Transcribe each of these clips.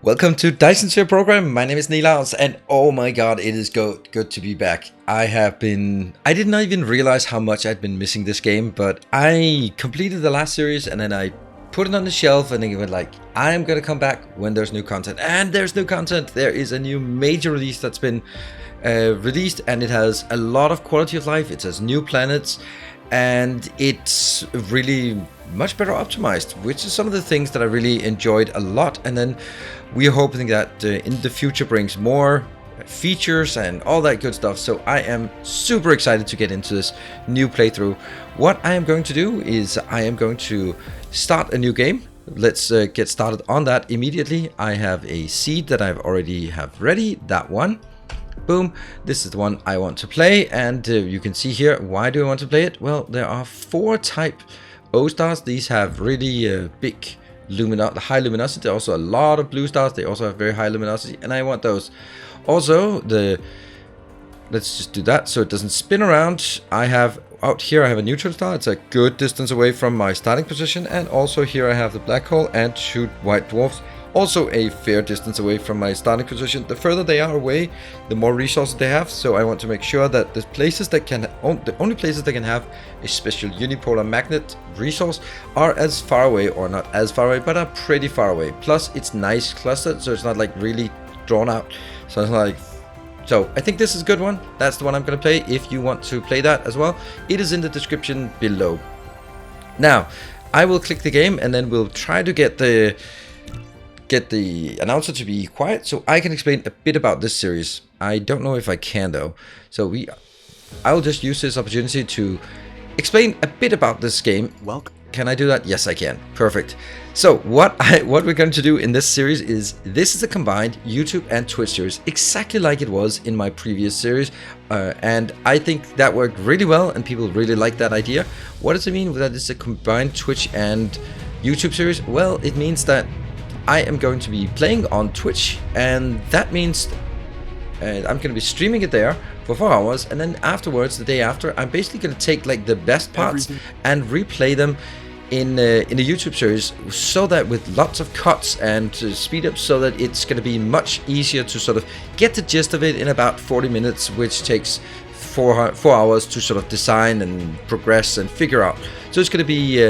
Welcome to Dyson Sphere Program. My name is Nilaus, and oh my god, it is good to be back. I did not even realize how much I'd been missing this game, but I completed the last series and then I put it on the shelf and then it went like, I'm gonna come back when there's new content. And there's new content. There is a new major release that's been released, and it has a lot of quality of life. It has new planets, and it's really much better optimized, which is some of the things that I really enjoyed a lot. And then we are hoping that in the future brings more features and all that good stuff. So I am super excited to get into this new playthrough. What I am going to do is I am going to start a new game. Let's get started on that immediately. I have a seed that I've already have ready, that one. Boom, this is the one I want to play, and you can see here, why do I want to play it? Well, there are 4 type O stars. These have really big high luminosity, also a lot of blue stars. They also have very high luminosity, and I want those. Also, let's just do that so it doesn't spin around. I have out here, I have a neutron star. It's a good distance away from my starting position, and also here I have the black hole and 2 white dwarfs. Also a fair distance away from my starting position. The further they are away, the more resources they have. So I want to make sure that the places that the only places that can have a special unipolar magnet resource are as far away, or not as far away, but are pretty far away. Plus, it's nice clustered, so it's not like really drawn out. So it's not like. So I think this is a good one. That's the one I'm going to play. If you want to play that as well, it is in the description below. Now, I will click the game, and then we'll try to get the announcer to be quiet so I can explain a bit about this series. I don't know if I can though. So I'll just use this opportunity to explain a bit about this game. Welcome. Can I do that? Yes, I can. Perfect. So what we're going to do in this series is, this is a combined YouTube and Twitch series, exactly like it was in my previous series, and I think that worked really well and people really like that idea. What does it mean that it's a combined Twitch and YouTube series? Well, it means that I am going to be playing on Twitch, and that means I'm going to be streaming it there for 4 hours, and then afterwards, the day after, I'm basically going to take like the best parts and replay them in the YouTube series, so that with lots of cuts and speed up, so that it's going to be much easier to sort of get the gist of it in about 40 minutes, which takes 4 hours to sort of design and progress and figure out. So it's going to be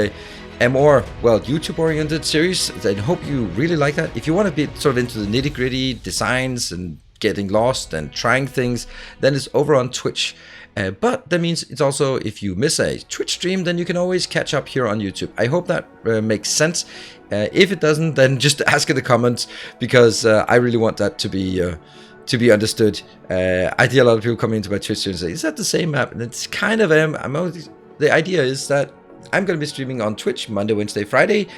a more, well, YouTube-oriented series. I hope you really like that. If you want to be sort of into the nitty-gritty designs and getting lost and trying things, then it's over on Twitch. But that means it's also, if you miss a Twitch stream, then you can always catch up here on YouTube. I hope that makes sense. If it doesn't, then just ask in the comments, because I really want that to be understood. I see a lot of people coming into my Twitch stream and say, "Is that the same map?" And it's kind of the idea is that I'm going to be streaming on Twitch Monday, Wednesday, Friday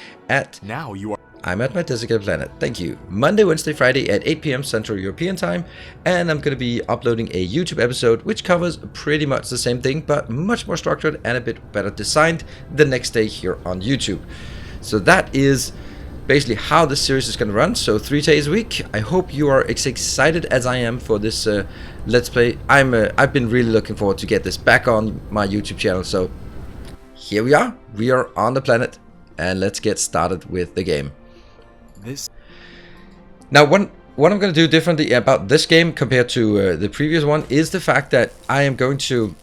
I'm at my designated planet. Thank you. Monday, Wednesday, Friday at 8 p.m. Central European Time. And I'm going to be uploading a YouTube episode which covers pretty much the same thing, but much more structured and a bit better designed the next day here on YouTube. So that is basically how this series is going to run. So 3 days a week. I hope you are as excited as I am for this Let's Play. I've been really looking forward to get this back on my YouTube channel. So here we are on the planet, and let's get started with the game. Now, what I'm going to do differently about this game compared to the previous one is the fact that I'm going to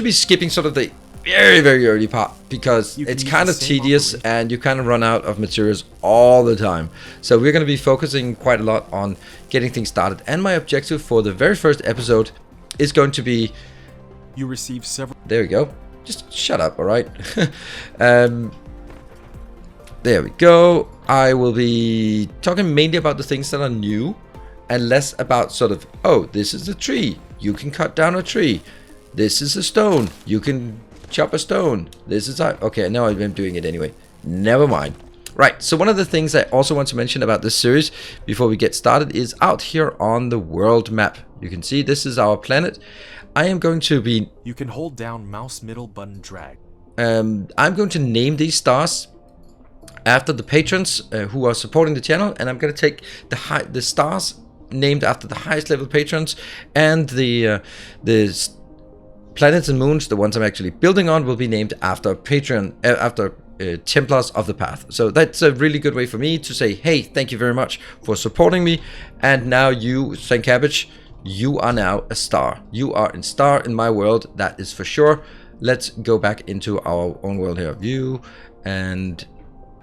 be skipping sort of the very, very early part, because it's kind of tedious and you kind of run out of materials all the time. So we're going to be focusing quite a lot on getting things started, and my objective for the very first episode is going to be, you receive several. There we go. Just shut up, alright? There we go. I will be talking mainly about the things that are new, and less about sort of, oh, this is a tree, you can cut down a tree. This is a stone, you can chop a stone. This is okay, now I'm doing it anyway. Never mind. Right, so one of the things I also want to mention about this series before we get started is out here on the world map. You can see this is our planet. I am going to be... You can hold down mouse middle button drag. I'm going to name these stars after the patrons who are supporting the channel, and I'm going to take the stars named after the highest level patrons, and the planets and moons, the ones I'm actually building on, will be named after Templars of the path. So that's a really good way for me to say, hey, thank you very much for supporting me. And now you, St. Cabbage, you are now a star. You are a star in my world, that is for sure. Let's go back into our own world here. View, and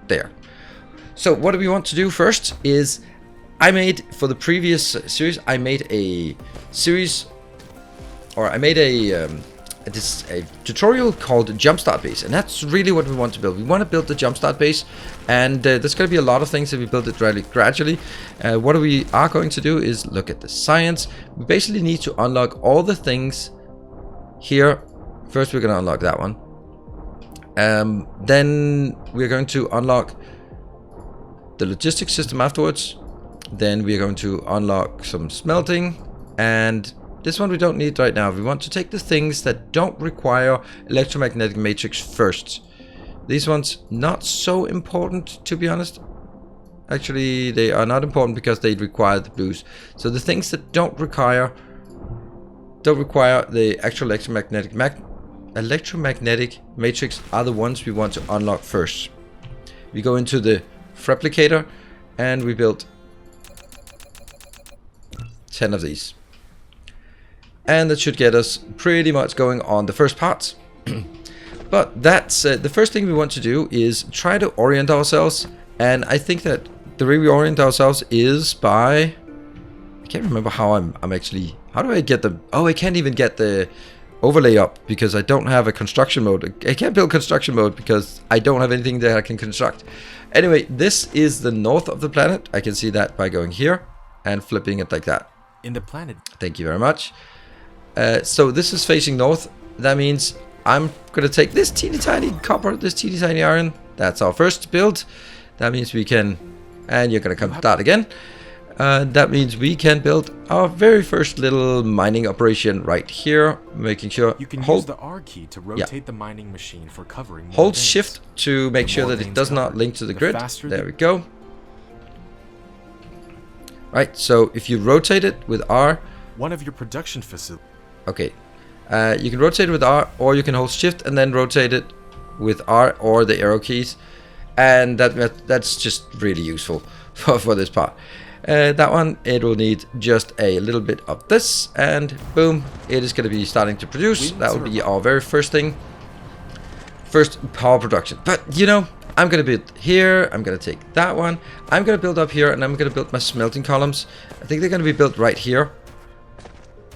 there. So what do we want to do first is, I made, for the previous series, I made a series, or I made a tutorial called Jumpstart Base, and that's really what we want to build. We want to build the Jumpstart Base, and there's going to be a lot of things that we build it gradually. What we are going to do is look at the science. We basically need to unlock all the things here. First, we're going to unlock that one. Then we're going to unlock the logistics system afterwards. Then we are going to unlock some smelting, and this one we don't need right now. We want to take the things that don't require electromagnetic matrix first. These ones not so important, to be honest. Actually, they are not important because they require the blues. So the things that don't require the actual electromagnetic matrix are the ones we want to unlock first. We go into the replicator and we build 10 of these. And that should get us pretty much going on the first part. But that's the first thing we want to do is try to orient ourselves. And I think that the way we orient ourselves is by... I can't remember how I'm actually... How do I get the... Oh, I can't even get the overlay up because I don't have a construction mode. I can't build construction mode because I don't have anything that I can construct. Anyway, this is the north of the planet. I can see that by going here and flipping it like that. In the planet. Thank you very much. So this is facing north. That means I'm going to take this teeny tiny copper, this teeny tiny iron. That's our first build. That means we can... And you're going to come to that again. That means we can build our very first little mining operation right here. Making sure... You can use the R key to rotate the mining machine for covering more Hold veins. shift to make sure that it does not link to the grid. There we go. Right, so if you rotate it with R... One of your production facilities... Okay, you can rotate it with R, or you can hold shift and then rotate it with R or the arrow keys, and that's just really useful for this part. That one, it will need just a little bit of this, and boom, it is going to be starting to produce. That will be our very first thing, first power production. But you know, I'm going to build here, I'm going to take that one, I'm going to build up here, and I'm going to build my smelting columns. I think they're going to be built right here.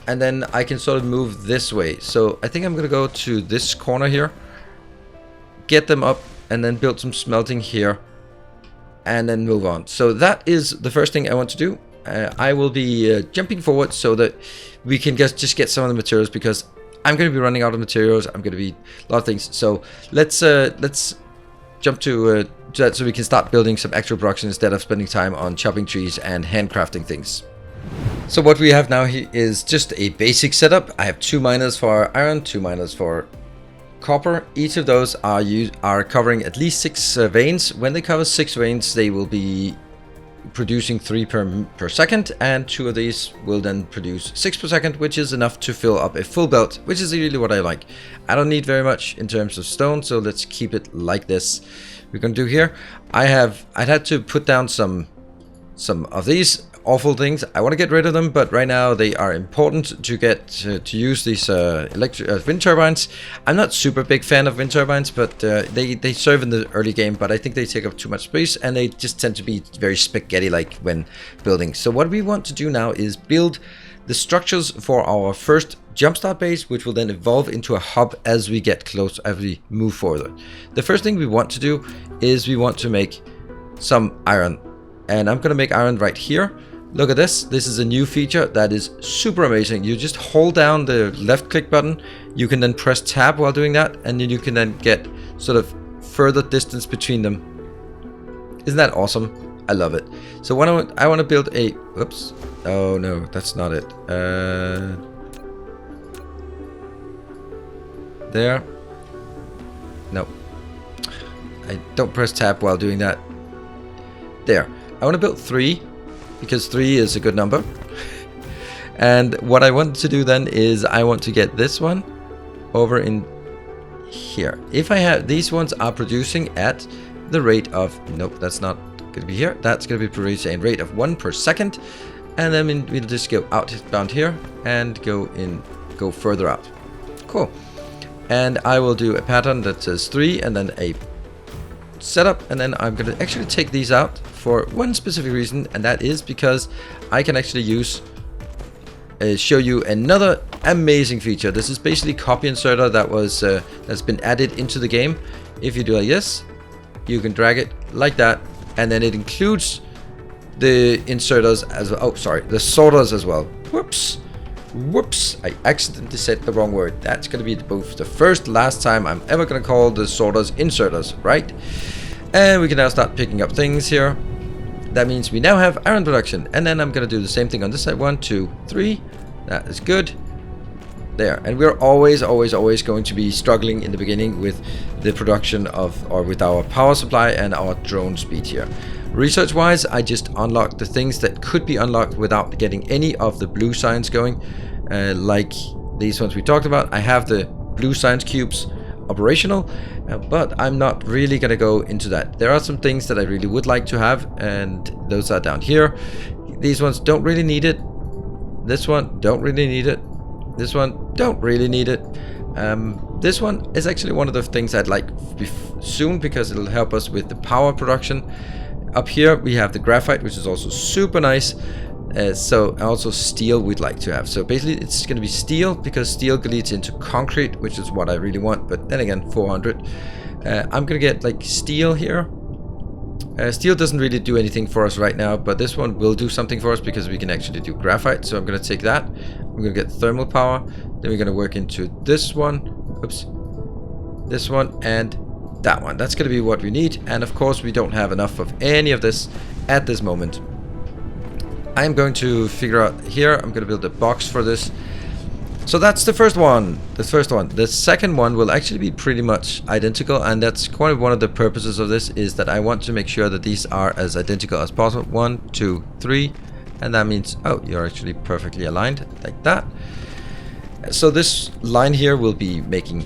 And then I can sort of move this way. So I think I'm going to go to this corner here. Get them up and then build some smelting here. And then move on. So that is the first thing I want to do. I will be jumping forward so that we can just get some of the materials. Because I'm going to be running out of materials. I'm going to be a lot of things. So let's jump to that so we can start building some actual production instead of spending time on chopping trees and handcrafting things. So what we have now here is just a basic setup. I have 2 miners for iron, 2 miners for copper. Each of those are covering at least 6 veins. When they cover 6 veins, they will be producing 3 per second, and 2 of these will then produce 6 per second, which is enough to fill up a full belt, which is really what I like. I don't need very much in terms of stone, so let's keep it like this. We're going to do here. I'd had to put down some of these awful things. I want to get rid of them, but right now they are important to get to use these wind turbines. I'm not super big fan of wind turbines, but they serve in the early game, but I think they take up too much space and they just tend to be very spaghetti-like when building. So what we want to do now is build the structures for our first jumpstart base, which will then evolve into a hub as we get close, as we move forward. The first thing we want to do is we want to make some iron, and I'm going to make iron right here. Look at this. This is a new feature that is super amazing. You just hold down the left click button. You can then press tab while doing that, and then you can then get sort of further distance between them. Isn't that awesome? I love it. So when I want to build a... Oops. Oh no, that's not it. There. No. I don't press tab while doing that. There. I want to build 3. Because 3 is a good number. And what I want to do then is I want to get this one over in here. If I have these ones are producing at the rate of, nope, that's not going to be here. That's going to be producing at a rate of 1 per second. And then we'll just go outbound here and go further out. Cool. And I will do a pattern that says 3 and then a setup, and then I'm going to actually take these out for one specific reason, and that is because I can actually show you another amazing feature. This is basically copy inserter that was that's been added into the game. If you do like this, you can drag it like that, and then it includes the inserters as well. Oh, sorry, the sorters as well. Whoops, I accidentally said the wrong word. That's going to be both the first last time I'm ever going to call the sorters inserters, right? And we can now start picking up things here. That means we now have iron production. And then I'm going to do the same thing on this side. 1, 2, 3. That is good. There. And we're always going to be struggling in the beginning with the production of, or with our power supply and our drone speed here. Research wise, I just unlocked the things that could be unlocked without getting any of the blue science going, like these ones we talked about. I have the blue science cubes operational, but I'm not really gonna go into that. There are some things that I really would like to have, and those are down here. These ones don't really need it. This one don't really need it. This one don't really need it. This one is actually one of the things I'd like soon, because it'll help us with the power production. Up here we have the graphite, which is also super nice. So also steel we'd like to have. So basically it's going to be steel, because steel leads into concrete, which is what I really want. But then again, 400. I'm going to get like steel here. Steel doesn't really do anything for us right now, but this one will do something for us because we can actually do graphite. So I'm going to take that. I'm going to get thermal power. Then we're going to work into this one. Oops. This one and that one. That's going to be what we need. And of course we don't have enough of any of this at this moment. I'm going to figure out here. I'm going to build a box for this. So that's the first one. The second one will actually be pretty much identical, and that's quite one of the purposes of this, is that I want to make sure that these are as identical as possible. 1, 2, 3, and that means, oh, you're actually perfectly aligned like that. So this line here will be making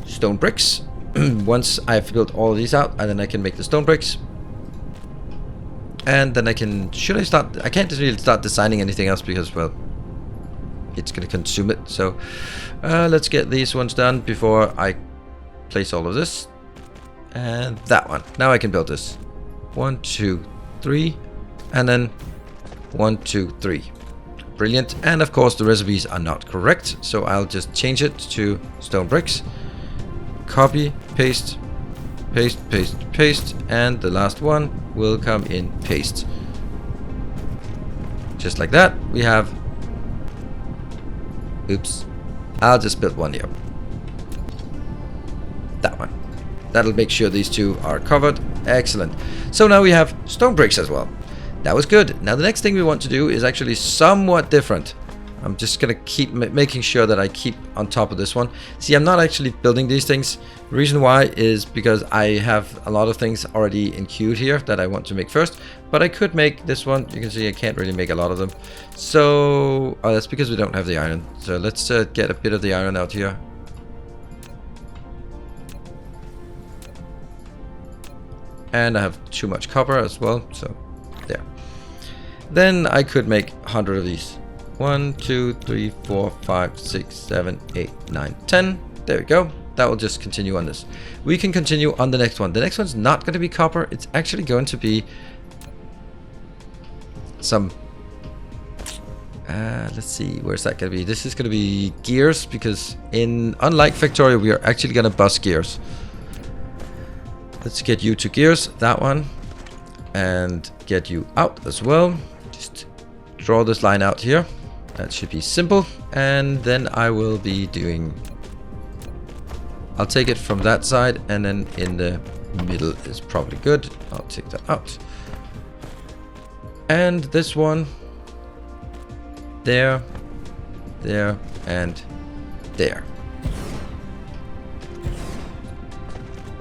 stone bricks. Once I've built all of these out, and then I can make the stone bricks. And then I can, should I start, I can't really start designing anything else because, well, it's going to consume it. So let's get these ones done before I place all of this. And that one. Now I can build this. 1, 2, 3. And then 1, 2, 3. Brilliant. And of course the recipes are not correct, so I'll just change it to stone bricks. Copy, paste, paste, paste, paste. And the last one will come in paste. Just like that. We have... Oops. I'll just build one here. That one. That'll make sure these two are covered. Excellent. So now we have stone bricks as well. That was good. Now the next thing we want to do is actually somewhat different. I'm just going to keep making sure that I keep on top of this one. See, I'm not actually building these things. The reason why is because I have a lot of things already in queue here that I want to make first. But I could make this one. You can see I can't really make a lot of them. So, oh, that's because we don't have the iron. So let's get a bit of the iron out here. And I have too much copper as well. So, there. Then I could make 100 of these. 1, 2, 3, 4, 5, 6, 7, 8, 9, 10. There we go. That will just continue on this. We can continue on the next one. The next one's not going to be copper. It's actually going to be some... let's see. Where's that going to be? This is going to be gears, because unlike Factorio, we are actually going to bust gears. Let's get you to gears. That one. And get you out as well. Just draw this line out here. That should be simple. And then I will be doing... I'll take it from that side, and then in the middle is probably good. I'll take that out. And this one. There. There. And there.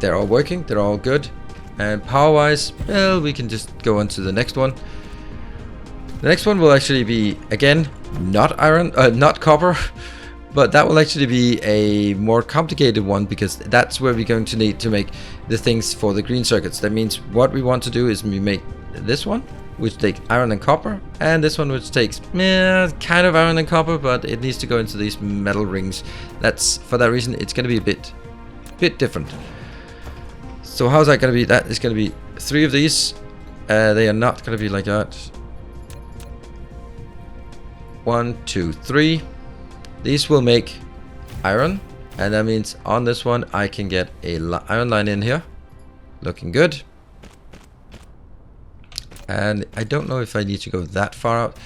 They're all working. They're all good. And power-wise, well, we can just go on to the next one. The next one will actually be, again, not iron, not copper, but that will actually be a more complicated one, because that's where we're going to need to make the things for the green circuits. That means what we want to do is we make this one, which takes iron and copper, and this one which takes kind of iron and copper, but it needs to go into these metal rings. That's for that reason it's going to be a bit different. So how's that going to be? That is going to be 3 of these. They are not going to be like that. 1, 2, 3. These will make iron, and that means on this one I can get a iron line in here. Looking good. And I don't know if I need to go that far out,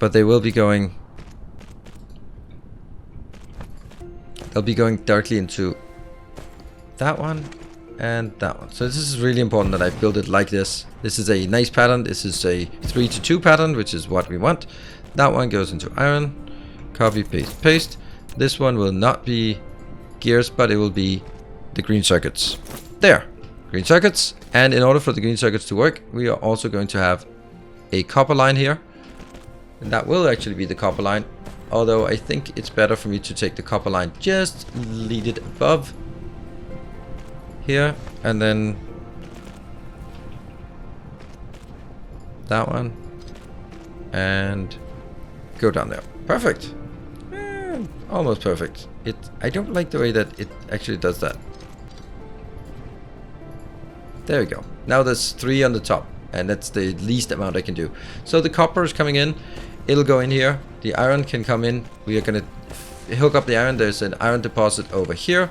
but they will be going, they'll be going directly into that one and that one. So this is really important that I build it like this. This is a nice pattern. This is a 3 to 2 pattern, which is what we want. That one goes into iron, copy, paste, paste. This one will not be gears, but it will be the green circuits. There, green circuits. And in order for the green circuits to work, we are also going to have a copper line here. And that will actually be the copper line. Although I think it's better for me to take the copper line, just lead it above here, and then that one, and go down there. Perfect. Almost perfect. I don't like the way that it actually does that. There we go. Now there's 3 on the top, and that's the least amount I can do. So the copper is coming in. It'll go in here. The iron can come in. We are going to hook up the iron. There's an iron deposit over here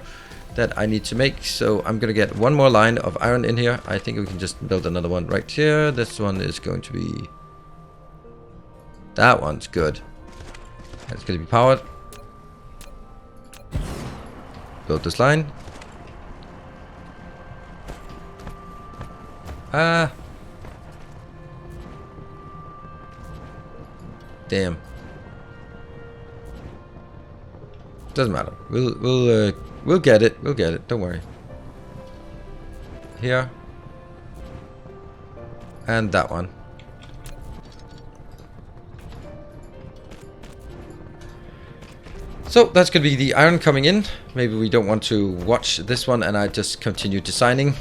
that I need to make. So I'm going to get one more line of iron in here. I think we can just build another one right here. This one is going to be... that one's good. It's going to be powered. Build this line. Damn. Doesn't matter. We'll get it. We'll get it. Don't worry. Here. And that one. So that's going to be the iron coming in. Maybe we don't want to watch this one and I just continue designing.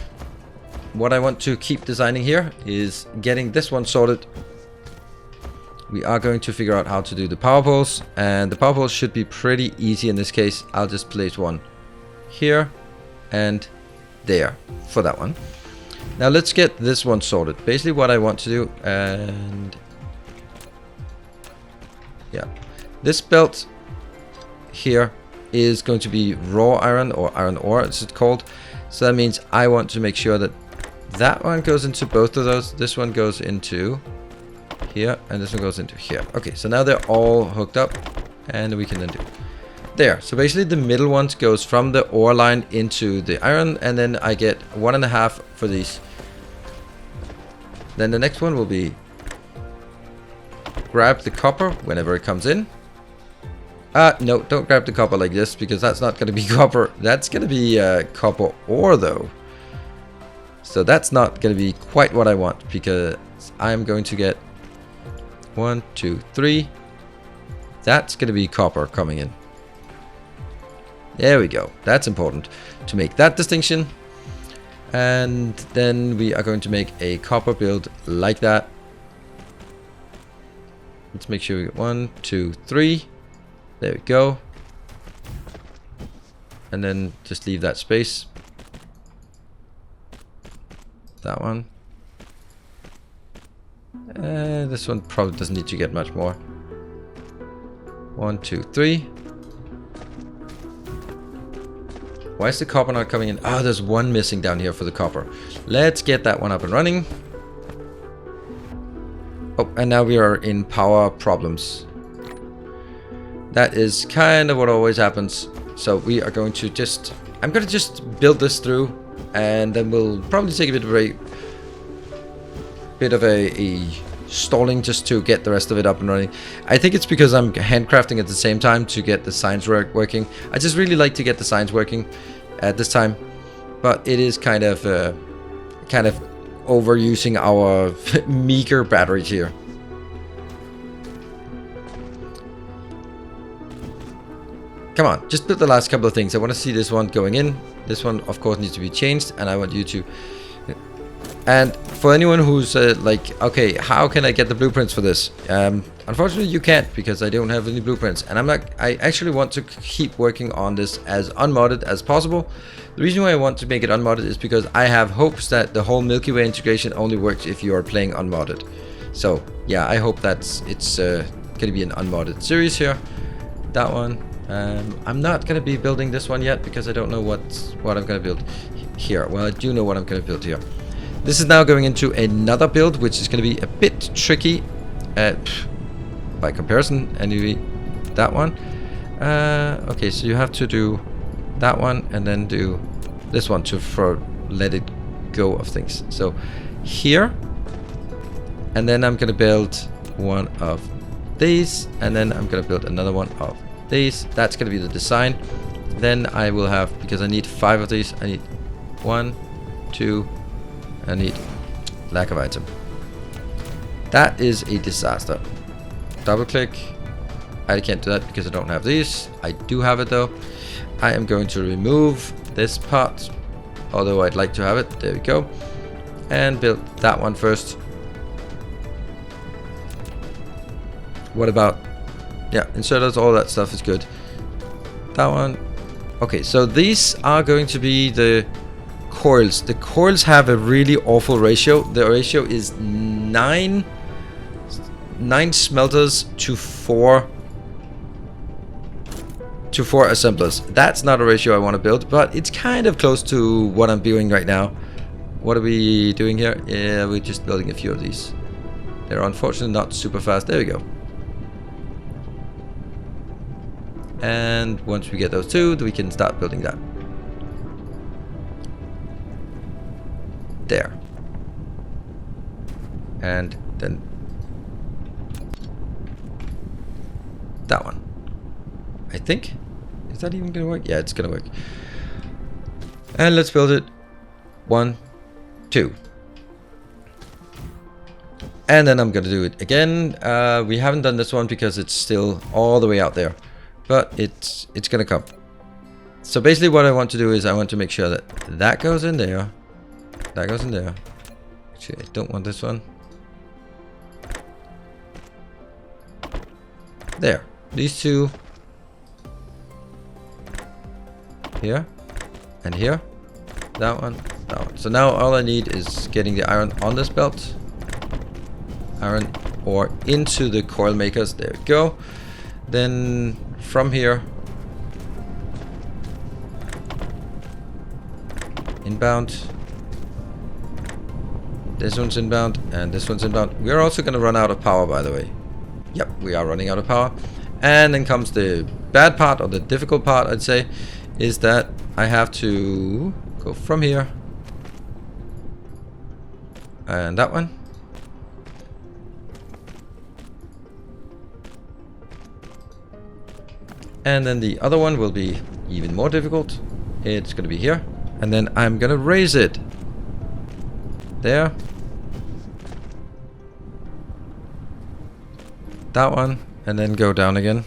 What I want to keep designing here is getting this one sorted. We are going to figure out how to do the power poles, and the power poles should be pretty easy in this case. I'll just place one here and there for that one. Now let's get this one sorted. Basically what I want to do, and yeah, this belt here is going to be raw iron, or iron ore as it's called. So that means I want to make sure that that one goes into both of those. This one goes into here, and this one goes into here. Okay, so now they're all hooked up, and we can then do there. So basically the middle one goes from the ore line into the iron, and then I get 1.5 for these. Then the next one will be grab the copper whenever it comes in. No, don't grab the copper like this, because that's not going to be copper. That's going to be copper ore though. So that's not going to be quite what I want, because I'm going to get 1, 2, 3. That's going to be copper coming in. There we go. That's important to make that distinction. And then we are going to make a copper build like that. Let's make sure we get 1, 2, 3. There we go. And then just leave that space. That one. This one probably doesn't need to get much more. 1, 2, 3. Why is the copper not coming in? Oh, there's one missing down here for the copper. Let's get that one up and running. Oh, and now we are in power problems. That is kind of what always happens. So we are going to just... I'm going to just build this through, and then we'll probably take a bit of a stalling just to get the rest of it up and running. I think it's because I'm handcrafting at the same time to get the signs working. I just really like to get the signs working at this time, but it is kind of overusing our meager batteries here. Come on, just build the last couple of things. I want to see this one going in. This one, of course, needs to be changed, and I want you to... And for anyone who's like, okay, how can I get the blueprints for this? Unfortunately, you can't, because I don't have any blueprints. And I actually want to keep working on this as unmodded as possible. The reason why I want to make it unmodded is because I have hopes that the whole Milky Way integration only works if you are playing unmodded. So, yeah, I hope it's going to be an unmodded series here. That one. I'm not going to be building this one yet because I don't know what I'm going to build here. Well, I do know what I'm going to build here. This is now going into another build, which is going to be a bit tricky by comparison. Anyway, that one. Okay, so you have to do that one and then do this one to let it go of things. So here, and then I'm going to build one of these, and then I'm going to build another one of these. That's going to be the design. Then I will have, because I need 5 of these, I need 1, 2, I need lack of item. That is a disaster. Double click. I can't do that because I don't have these. I do have it though. I am going to remove this part, although I'd like to have it. There we go. And build that one first. What about, yeah, inserters, all that stuff is good. That one. Okay, so these are going to be the coils. The coils have a really awful ratio. The ratio is 9 smelters to 4 assemblers. That's not a ratio I want to build, but it's kind of close to what I'm doing right now. What are we doing here? Yeah, we're just building a few of these. They're unfortunately not super fast. There we go. And once we get those two, we can start building that. There. And then that one. I think. Is that even gonna work? Yeah, it's gonna work. And let's build it. 1, 2. And then I'm gonna do it again. We haven't done this one because it's still all the way out there. But it's gonna come. So basically what I want to do is I want to make sure that that goes in there. That goes in there. Actually, I don't want this one. There. These two. Here. And here. That one. That one. So now all I need is getting the iron on this belt. Iron ore into the coil makers. There we go. Then from here. Inbound. This one's inbound, and this one's inbound. We're also going to run out of power, by the way. Yep, we are running out of power. And then comes the bad part, or the difficult part, I'd say, is that I have to go from here. And that one. And then the other one will be even more difficult. It's going to be here. And then I'm going to raise it. There. That one. And then go down again.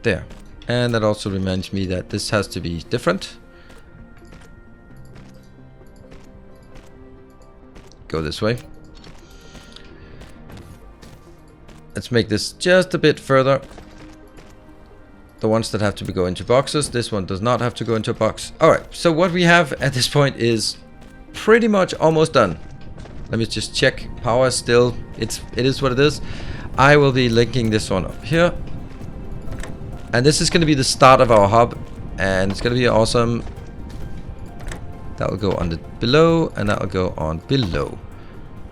There. And that also reminds me that this has to be different. Go this way. Let's make this just a bit further. The ones that have to go into boxes. This one does not have to go into a box. Alright, so what we have at this point is pretty much almost done. Let me just check. Power still, it is what it is. I will be linking this one up here. And this is going to be the start of our hub. And it's going to be awesome. That will go on the below, and that will go on below.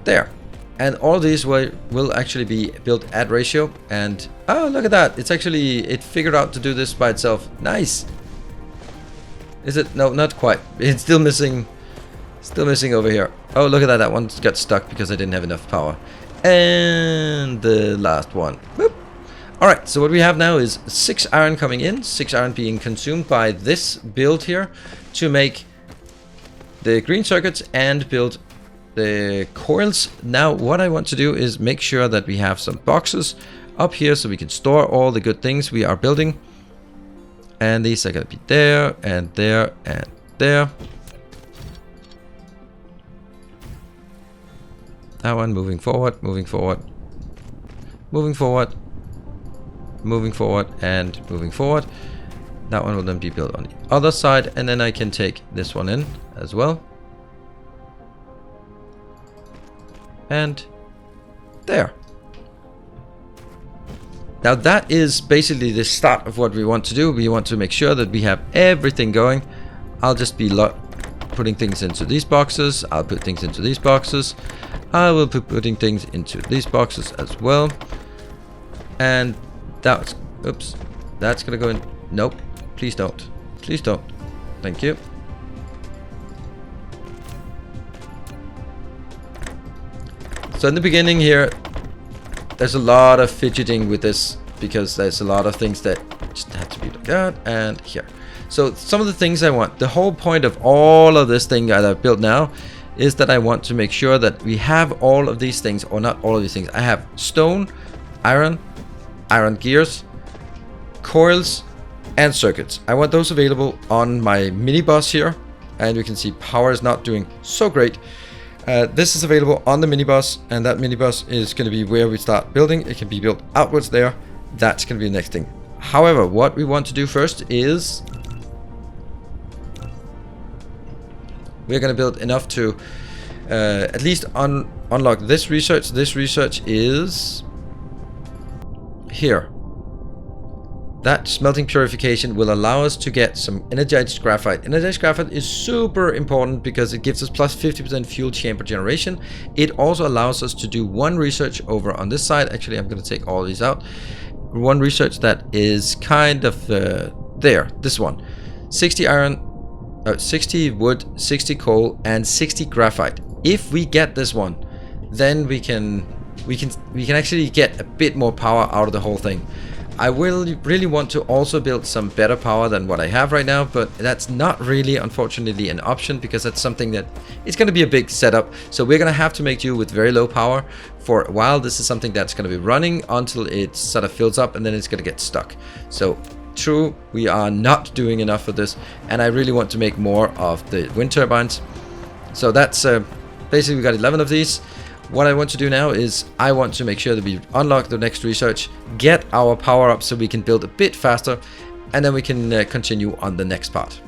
There. And all these will actually be built at ratio. And oh, look at that. It's actually, it figured out to do this by itself. Nice. Is it? No, not quite. It's still missing. Still missing over here. Oh, look at that. That one got stuck because I didn't have enough power. And the last one. Boop. Alright, so what we have now is 6 iron coming in. 6 iron being consumed by this build here to make the green circuits and build the coils. Now what I want to do is make sure that we have some boxes up here so we can store all the good things we are building. And these are going to be there and there and there. That one moving forward, moving forward, moving forward, moving forward, and moving forward. That one will then be built on the other side, and then I can take this one in as well. And there. Now that is basically the start of what we want to do. We want to make sure that we have everything going. I'll just be putting things into these boxes. I'll put things into these boxes. I will be putting things into these boxes as well. And that's, oops, that's gonna go in. Nope, please don't. Please don't. Thank you. So in the beginning here, there's a lot of fidgeting with this because there's a lot of things that just have to be like that and here. So some of the things I want, the whole point of all of this thing that I've built now is that I want to make sure that we have all of these things, or not all of these things. I have stone, iron gears, coils, and circuits. I want those available on my mini bus here, and you can see power is not doing so great. This is available on the mini bus, and that mini bus is going to be where we start building. It can be built outwards there. That's going to be the next thing. However, what we want to do first is we're going to build enough to at least unlock this research. This research is here. That smelting purification will allow us to get some energized graphite. Energized graphite is super important because it gives us plus 50% fuel chamber generation. It also allows us to do one research over on this side. Actually, I'm going to take all these out. One research that is kind of there. This one, 60 iron, 60 wood, 60 coal, and 60 graphite. If we get this one, then we can actually get a bit more power out of the whole thing. I will really want to also build some better power than what I have right now, but that's not really, unfortunately, an option because that's something that it's going to be a big setup. So we're going to have to make do with very low power for a while. This is something that's going to be running until it sort of fills up and then it's going to get stuck. So true, we are not doing enough of this, and I really want to make more of the wind turbines. So that's basically we got 11 of these. What I want to do now is I want to make sure that we unlock the next research, get our power up so we can build a bit faster, and then we can continue on the next part.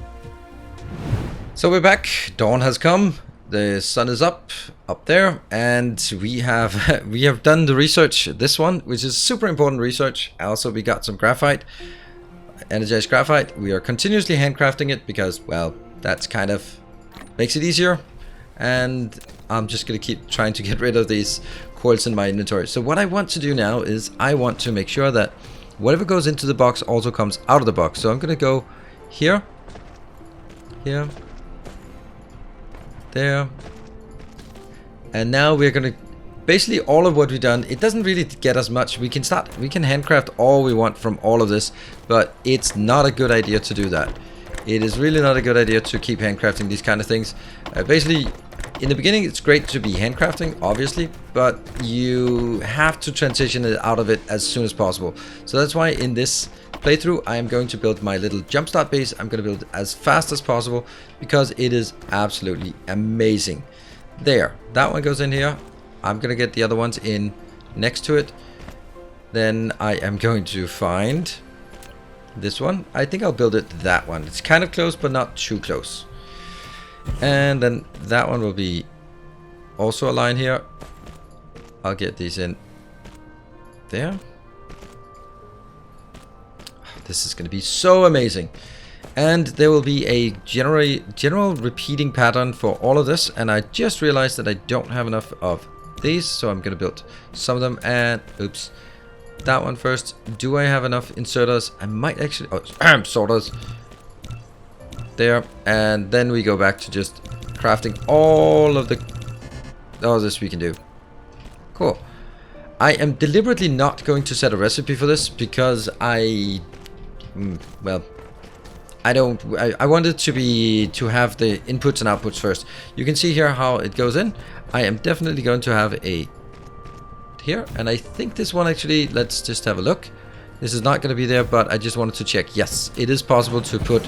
So we're back. Dawn has come. The sun is up there, and we have done the research. This one, which is super important research. Also, we got some graphite, energized graphite. We are continuously handcrafting it because, well, that's kind of makes it easier. And I'm just going to keep trying to get rid of these coils in my inventory. So what I want to do now is I want to make sure that whatever goes into the box also comes out of the box. So I'm going to go here, here, there. And now we're going to basically all of what we've done. It doesn't really get us much. We can handcraft all we want from all of this, but it's not a good idea to do that. It is really not a good idea to keep handcrafting these kind of things. Basically, in the beginning, it's great to be handcrafting, obviously, but you have to transition it out of it as soon as possible. So that's why in this playthrough, I am going to build my little jumpstart base. I'm going to build it as fast as possible because it is absolutely amazing. There, that one goes in here. I'm going to get the other ones in next to it. Then I am going to find this one. I think I'll build it that one. It's kind of close, but not too close. And then that one will be also a line here. I'll get these in there. This is going to be so amazing. And there will be a general repeating pattern for all of this. And I just realized that I don't have enough of these, so I'm going to build some of them. And oops, that one first. Do I have enough inserters? I might actually. Oh, sorters. There, and then we go back to just crafting all of this we can do. Cool. I am deliberately not going to set a recipe for this because I wanted to have the inputs and outputs first. You can see here how it goes in. I am definitely going to have a here. And I think this one actually, let's just have a look. This is not going to be there, but I just wanted to check. Yes, it is possible to put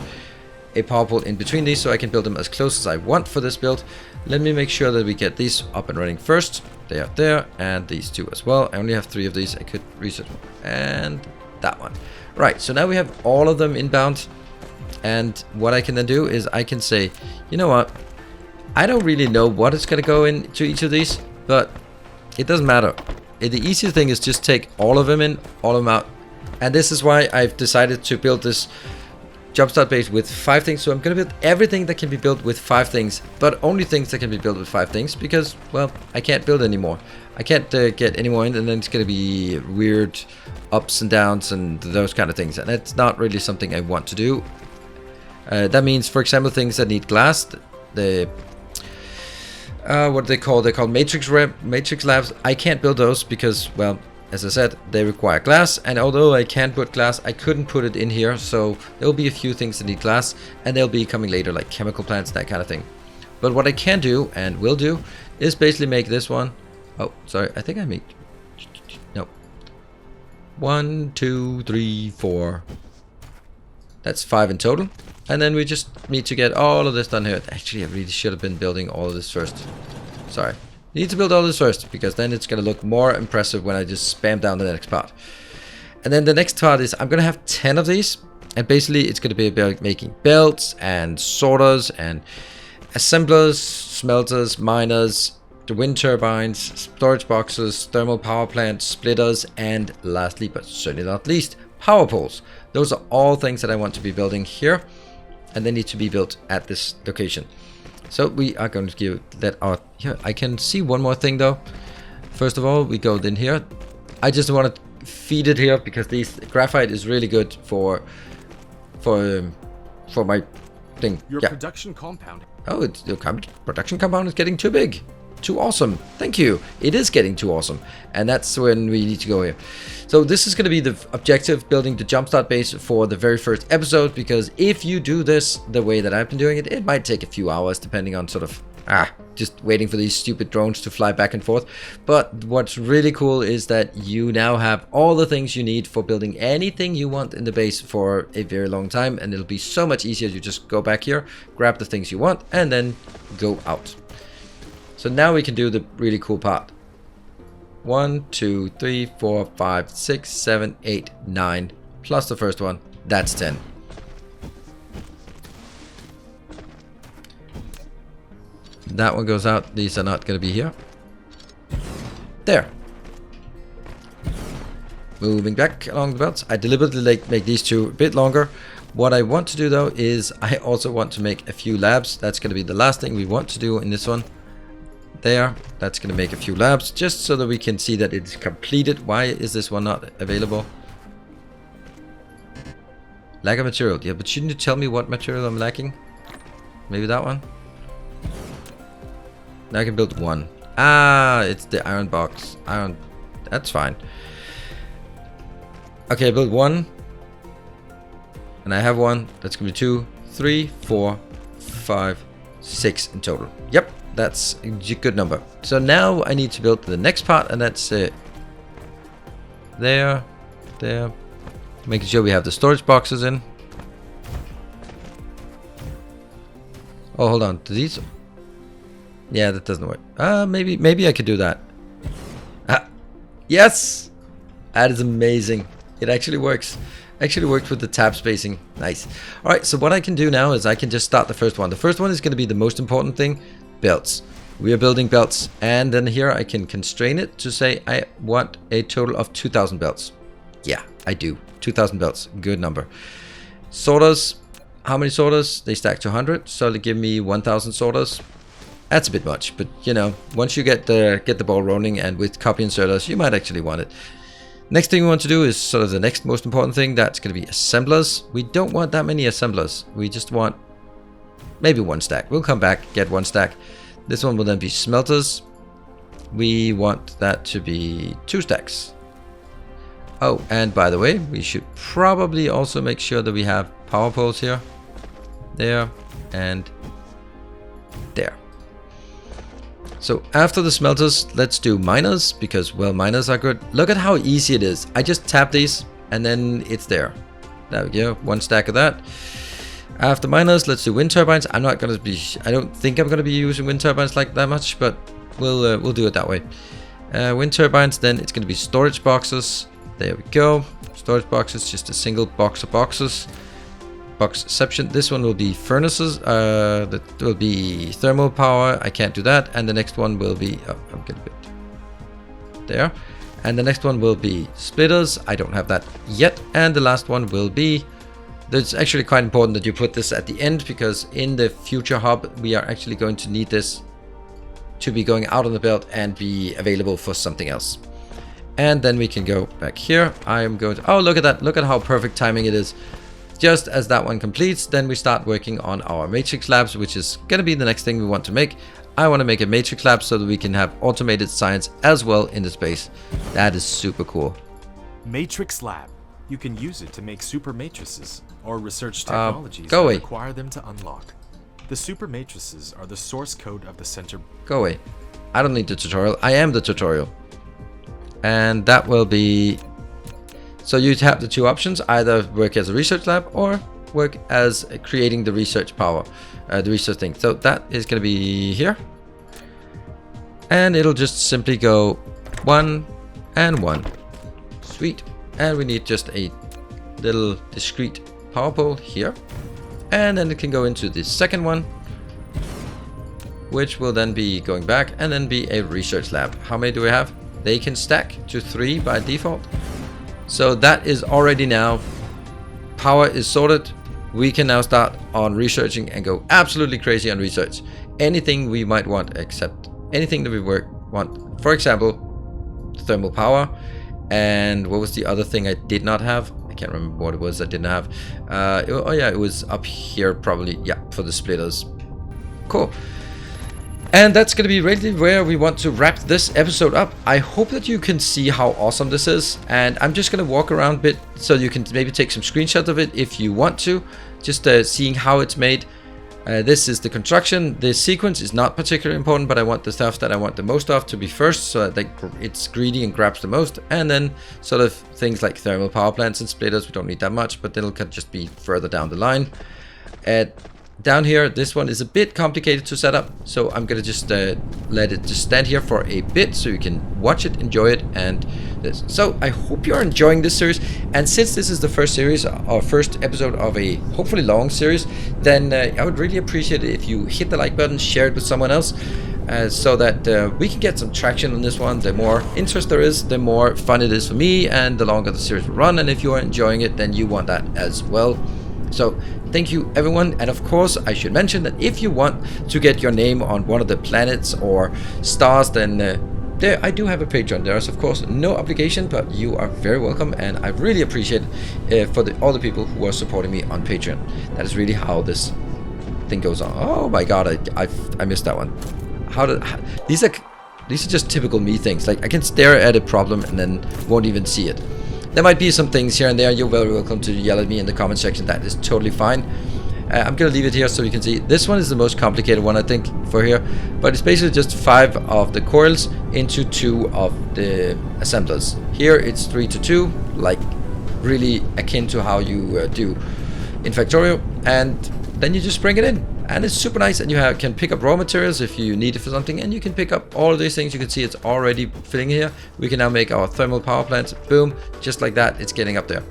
a power pole in between these so I can build them as close as I want for this build. Let me make sure that we get these up and running first. They are there, and these two as well. I only have 3 of these. I could reset one. And that one. Right, so now we have all of them inbound. And what I can then do is I can say, you know what? I don't really know what is going to go into each of these, but it doesn't matter. The easiest thing is just take all of them in, all of them out. And this is why I've decided to build this jumpstart base with 5 things. So I'm going to build everything that can be built with 5 things, but only things that can be built with 5 things, because, well, I can't build anymore. I can't get any more in, and then it's going to be weird ups and downs and those kind of things. And that's not really something I want to do. That means, for example, things that need glass, the what they call? They're called matrix labs. I can't build those because, well, as I said, they require glass, and although I can put glass, I couldn't put it in here, so there will be a few things that need glass, and they'll be coming later, like chemical plants, that kind of thing. But what I can do, and will do, is basically make this one. Oh, sorry, I think I made... No. 1, 2, 3, 4. That's 5 in total. And then we just need to get all of this done here. Actually, I really should have been building all of this first. Sorry. Need to build all this first, because then it's going to look more impressive when I just spam down the next part. And then the next part is I'm going to have 10 of these. And basically it's going to be about making belts and sorters and assemblers, smelters, miners, the wind turbines, storage boxes, thermal power plants, splitters, and lastly, but certainly not least, power poles. Those are all things that I want to be building here, and they need to be built at this location. So we are going to give that out here. I can see one more thing though. First of all, we go in here. I just want to feed it here because this graphite is really good for my thing. Your production compound. Oh, the production compound is getting too big. Too awesome. Thank you. It is getting too awesome. And that's when we need to go here. So this is going to be the objective, building the jumpstart base for the very first episode, because if you do this the way that I've been doing it, it might take a few hours depending on sort of just waiting for these stupid drones to fly back and forth. But what's really cool is that you now have all the things you need for building anything you want in the base for a very long time, and it'll be so much easier. You just go back here, grab the things you want, and then go out. So now we can do the really cool part. 1, 2, 3, 4, 5, 6, 7, 8, 9, plus the first one. That's 10. That one goes out. These are not going to be here. There. Moving back along the belts. I deliberately make these two a bit longer. What I want to do though is I also want to make a few labs. That's going to be the last thing we want to do in this one. There, that's going to make a few labs just so that we can see that it's completed. Why is this one not available? Lack of material. Yeah, but shouldn't you tell me what material I'm lacking? Maybe that one? Now I can build one. It's the iron box. Iron, that's fine. Okay, I built one. And I have one. That's going to be 2, 3, 4, 5, 6 in total. Yep. That's a good number. So now I need to build the next part, and that's it. There. Making sure we have the storage boxes in. Oh, hold on. Do these? Yeah, that doesn't work. Maybe I could do that. Yes! That is amazing. It actually works. Actually worked with the tab spacing. Nice. Alright, so what I can do now is I can just start the first one. The first one is going to be the most important thing. Belts. We are building belts, and then here I can constrain it to say I want a total of 2,000 belts. Yeah, I do. 2,000 belts. Good number. Sorters. How many sorters? They stack to 100, so they give me 1,000 sorters. That's a bit much, but you know, once you get the ball rolling, and with copy inserters, you might actually want it. Next thing we want to do is sort of the next most important thing. That's going to be assemblers. We don't want that many assemblers. We just want maybe 1 stack. We'll come back, get 1 stack. This one will then be smelters. We want that to be 2 stacks. Oh, and by the way, we should probably also make sure that we have power poles here. There, and there. So after the smelters, let's do miners, because, well, miners are good. Look at how easy it is. I just tap these and then it's there. There we go, 1 stack of that. After miners, let's do wind turbines. I don't think I'm gonna be using wind turbines like that much, but we'll do it that way. Wind turbines, then it's gonna be storage boxes. There we go. Storage boxes, just a single box of boxes. Boxception. This one will be furnaces. That will be thermal power. I can't do that. And the next one will be. Oh, I'm getting a bit there. And the next one will be splitters. I don't have that yet. And the last one will be. It's actually quite important that you put this at the end, because in the future hub we are actually going to need this to be going out on the belt and be available for something else. And then we can go back here. I am going to. Oh, look at that! Look at how perfect timing it is. Just as that one completes, then we start working on our matrix labs, which is going to be the next thing we want to make. I want to make a matrix lab so that we can have automated science as well in the space. That is super cool. Matrix lab. You can use it to make super matrices or research technologies Go away. that require them to unlock. The super matrices are the source code of the center. Go away. I don't need the tutorial. I am the tutorial. And that will be. So you have the 2 options, either work as a research lab or work as creating the research power, the research thing. So that is going to be here. And it'll just simply go 1 and 1. Sweet. And we need just a little discrete power pole here. And then it can go into the second one, which will then be going back and then be a research lab. How many do we have? They can stack to 3 by default. So that is already now, power is sorted. We can now start on researching and go absolutely crazy on research. Anything we might want, except anything that we want. For example, thermal power. And what was the other thing I did not have? I can't remember what it was I didn't have. Oh yeah, it was up here probably. Yeah, for the splitters. Cool. And that's going to be really where we want to wrap this episode up. I hope that you can see how awesome this is. And I'm just going to walk around a bit so you can maybe take some screenshots of it if you want to. Just seeing how it's made. This is the construction. The sequence is not particularly important, but I want the stuff that I want the most of to be first, so that it's greedy and grabs the most. And then sort of things like thermal power plants and splitters. We don't need that much, but it'll just be further down the line. Down here, this one is a bit complicated to set up, so I'm gonna just let it just stand here for a bit so you can watch it, enjoy it, and this. So I hope you're enjoying this series, and since this is the first series, or first episode of a hopefully long series, then I would really appreciate it if you hit the like button, share it with someone else, so that we can get some traction on this one. The more interest there is, the more fun it is for me, and the longer the series will run. And if you are enjoying it, then you want that as well. So thank you everyone, and of course I should mention that if you want to get your name on one of the planets or stars, then there I do have a Patreon. There is of course no obligation, but you are very welcome, and I really appreciate for all the people who are supporting me on Patreon. That is really how this thing goes on. Oh my god, I missed that one. These are just typical me things. Like I can stare at a problem and then won't even see it. There might be some things here and there. You're very welcome to yell at me in the comment section. That is totally fine. I'm going to leave it here so you can see. This one is the most complicated one, I think, for here. But it's basically just 5 of the coils into 2 of the assemblers. Here it's 3 to 2, like really akin to how you do in Factorio. And then you just bring it in. And it's super nice, and you can pick up raw materials if you need it for something, and you can pick up all of these things. You can see it's already filling here. We can now make our thermal power plants. Boom, just like that, it's getting up there.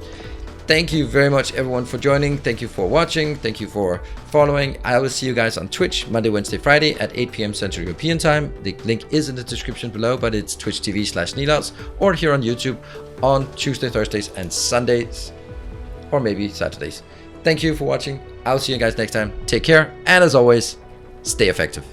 Thank you very much everyone for joining. Thank you for watching. Thank you for following. I will see you guys on Twitch Monday, Wednesday, Friday at 8 p.m. Central European Time. The link is in the description below, but it's twitch.tv/Nilaus, or here on YouTube on Tuesday, Thursdays, and Sundays, or maybe Saturdays. Thank you for watching. I'll see you guys next time. Take care, and as always, stay effective.